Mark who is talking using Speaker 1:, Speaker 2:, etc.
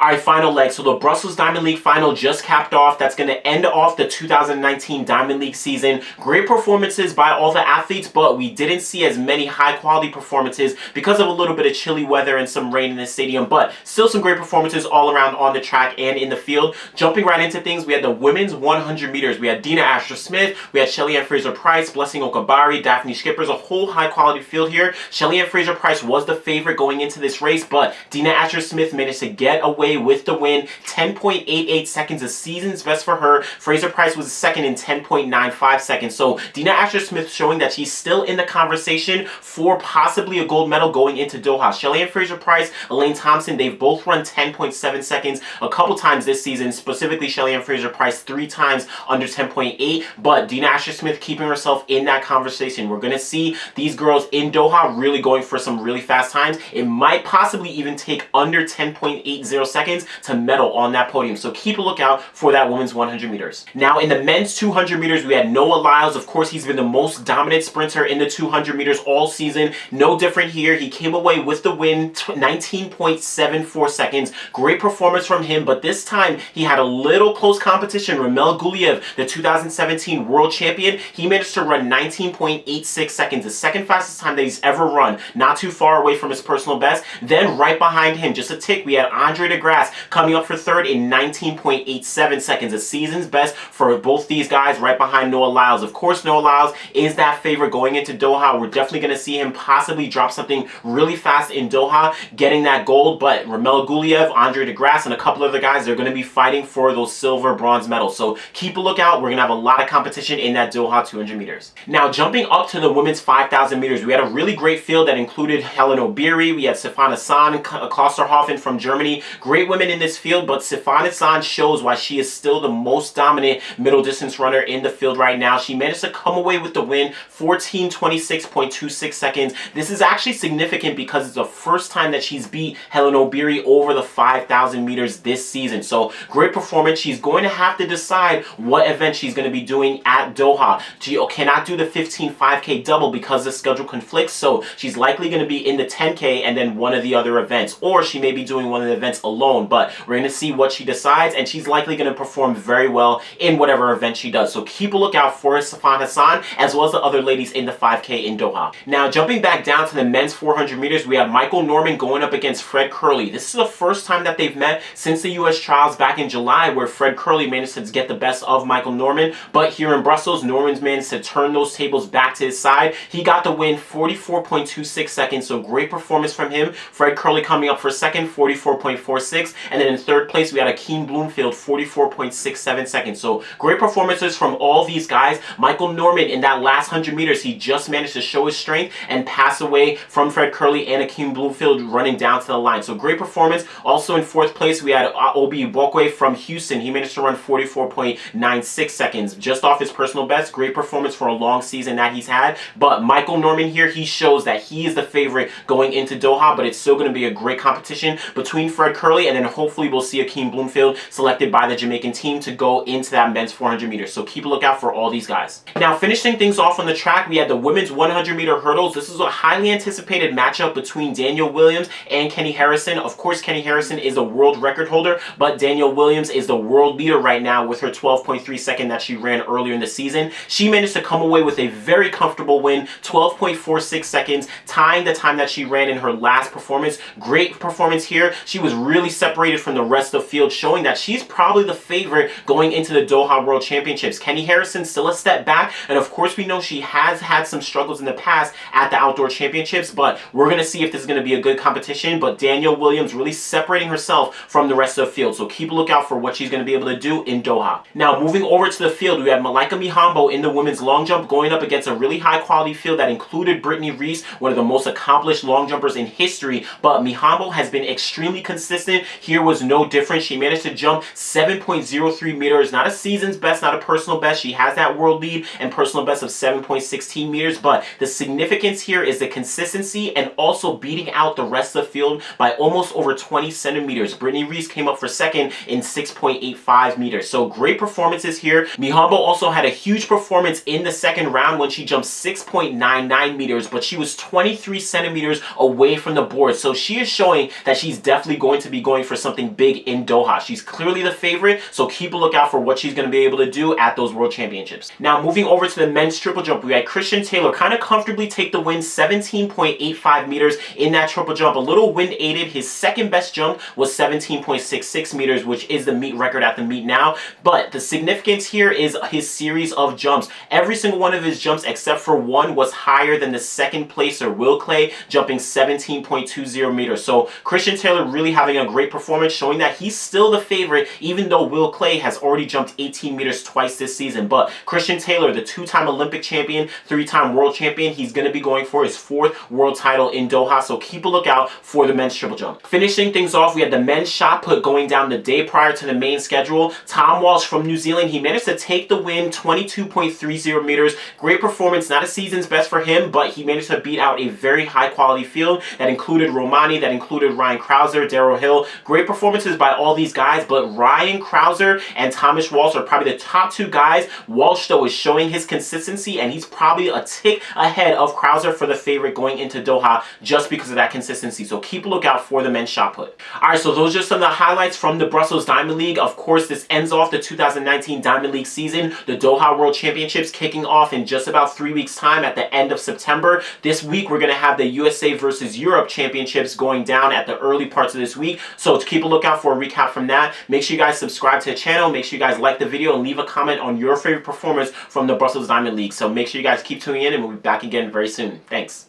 Speaker 1: Alright, final leg. So the Brussels Diamond League final just capped off. That's going to end off the 2019 Diamond League season. Great performances by all the athletes, but we didn't see as many high-quality performances because of a little bit of chilly weather and some rain in the stadium, but still some great performances all around on the track and in the field. Jumping right into things, we had the women's 100 meters. We had Dina AsherSmith, we had Shelly-Ann Fraser-Pryce, Blessing Okabari, Daphne Skippers, a whole high-quality field here. Shelly-Ann Fraser-Pryce was the favorite going into this race, but Dina AsherSmith managed to get away with the win. 10.88 seconds, a season's best for her. Fraser-Pryce was second in 10.95 seconds. So Dina AsherSmith showing that she's still in the conversation for possibly a gold medal going into Doha. Shelly-Ann Fraser-Pryce, Elaine Thompson, they've both run 10.7 seconds a couple times this season, specifically Shelly-Ann Fraser-Pryce 3 times under 10.8, but Dina AsherSmith keeping herself in that conversation. We're going to see these girls in Doha really going for some really fast times. It might possibly even take under 10.80 seconds to medal on that podium. So keep a lookout for that women's 100 meters. Now in the men's 200 meters, we had Noah Lyles. Of course, he's been the most dominant sprinter in the 200 meters all season. No different here. He came away with the win, 19.74 seconds. Great performance from him, but this time he had a little close competition. Ramil, Guyliev, the 2017 world champion, he managed to run 19.86 seconds, the second fastest time that he's ever run. Not too far away from his personal best. Then right behind him, just a tick, we had DeGrasse coming up for third in 19.87 seconds, a season's best for both these guys right behind Noah Lyles. Of course, Noah Lyles is that favorite going into Doha. We're definitely going to see him possibly drop something really fast in Doha, getting that gold, but Ramil, Guyliev, DeGrasse, and a couple other guys, they're going to be fighting for those silver, bronze medals. So keep a lookout. We're going to have a lot of competition in that Doha 200 meters. Now, jumping up to the women's 5,000 meters, we had a really great field that included Helen Obiri, we had Sifan Hassan, Klosterhofen from Germany. Great women in this field, but Sifan Hassan shows why she is still the most dominant middle distance runner in the field right now. She managed to come away with the win, 14:26.26 seconds. This is actually significant because it's the first time that she's beat Helen Obiri over the 5,000 meters this season. So great performance. She's going to have to decide what event she's going to be doing at Doha. She cannot do the 15 5K double because the schedule conflicts, so she's likely going to be in the 10K and then one of the other events, or she may be doing one of the events alone, but we're going to see what she decides, and she's likely going to perform very well in whatever event she does. So keep a lookout for Sifan Hassan as well as the other ladies in the 5K in Doha. Now jumping back down to the men's 400 meters, we have Michael Norman going up against Fred Kerley. This is the first time that they've met since the US trials back in July, where Fred Kerley managed to get the best of Michael Norman, but here in Brussels, Norman's managed to turn those tables back to his side. He got the win, 44.26 seconds, so great performance from him. Fred Kerley coming up for second, 44.46, and then in third place we had Akeem Bloomfield, 44.67 seconds. So great performances from all these guys. Michael Norman in that last 100 meters, he just managed to show his strength and pass away from Fred Kerley and Akeem Bloomfield running down to the line. So great performance. Also in fourth place we had Obi Ibokwe from Houston. He managed to run 44.96 seconds, just off his personal best. Great performance for a long season that he's had. But Michael Norman here, he shows that he is the favorite going into Doha, but it's still going to be a great competition between Fred Kerley, and then hopefully we'll see Akeem Bloomfield selected by the Jamaican team to go into that men's 400 meters. So keep a lookout for all these guys. Now finishing things off on the track, we had the women's 100 meter hurdles. This is a highly anticipated matchup between Danielle Williams and Kenny Harrison. Of course, Kenny Harrison is a world record holder, but Danielle Williams is the world leader right now with her 12.3 second that she ran earlier in the season. She managed to come away with a very comfortable win, 12.46 seconds, tying the time that she ran in her last performance. Great performance here. She was really separated from the rest of the field, showing that she's probably the favorite going into the Doha World Championships. Kenny Harrison still a step back, and of course we know she has had some struggles in the past at the Outdoor Championships, but we're going to see if this is going to be a good competition. But Danielle Williams really separating herself from the rest of the field, so keep a lookout for what she's going to be able to do in Doha. Now moving over to the field, we had Malaika Mihambo in the women's long jump going up against a really high quality field that included Brittany Reese, one of the most accomplished long jumpers in history, but Mihambo has been extremely consistent. Here was no different. She managed to jump 7.03 meters, not a season's best, not a personal best. She has that world lead and personal best of 7.16 meters, but the significance here is the consistency and also beating out the rest of the field by almost over 20 centimeters. Brittany Reese came up for second in 6.85 meters. So great performances here. Mihambo also had a huge performance in the second round when she jumped 6.99 meters, but she was 23 centimeters away from the board. So she is showing that she's definitely going to be going going for something big in Doha. She's clearly the favorite, so keep a lookout for what she's going to be able to do at those World Championships. Now, moving over to the men's triple jump, we had Christian Taylor kind of comfortably take the win, 17.85 meters in that triple jump. A little wind aided. His second best jump was 17.66 meters, which is the meet record at the meet now. But the significance here is his series of jumps. Every single one of his jumps, except for one, was higher than the second placer, Will Clay, jumping 17.20 meters. So Christian Taylor really having a great performance, showing that he's still the favorite, even though Will Clay has already jumped 18 meters twice this season. But Christian Taylor, the two-time Olympic champion, three-time world champion, he's going to be going for his fourth world title in Doha, so keep a lookout for the men's triple jump. Finishing things off, we had the men's shot put going down the day prior to the main schedule. Tom Walsh from New Zealand, he managed to take the win, 22.30 meters. Great performance, not a season's best for him, but he managed to beat out a very high-quality field that included Romani, that included Ryan Krauser, Darryl Hill. Great performances by all these guys, but Ryan Krauser and Thomas Walsh are probably the top two guys. Walsh, though, is showing his consistency, and he's probably a tick ahead of Krauser for the favorite going into Doha just because of that consistency. So keep a lookout for the men's shot put. All right, so those are some of the highlights from the Brussels Diamond League. Of course, this ends off the 2019 Diamond League season. The Doha World Championships kicking off in just about 3 weeks' time at the end of September. This week, we're going to have the USA versus Europe Championships going down at the early parts of this week. So to keep a lookout for a recap from that. Make sure you guys subscribe to the channel. Make sure you guys like the video and leave a comment on your favorite performance from the Brussels Diamond League. So make sure you guys keep tuning in, and we'll be back again very soon. Thanks.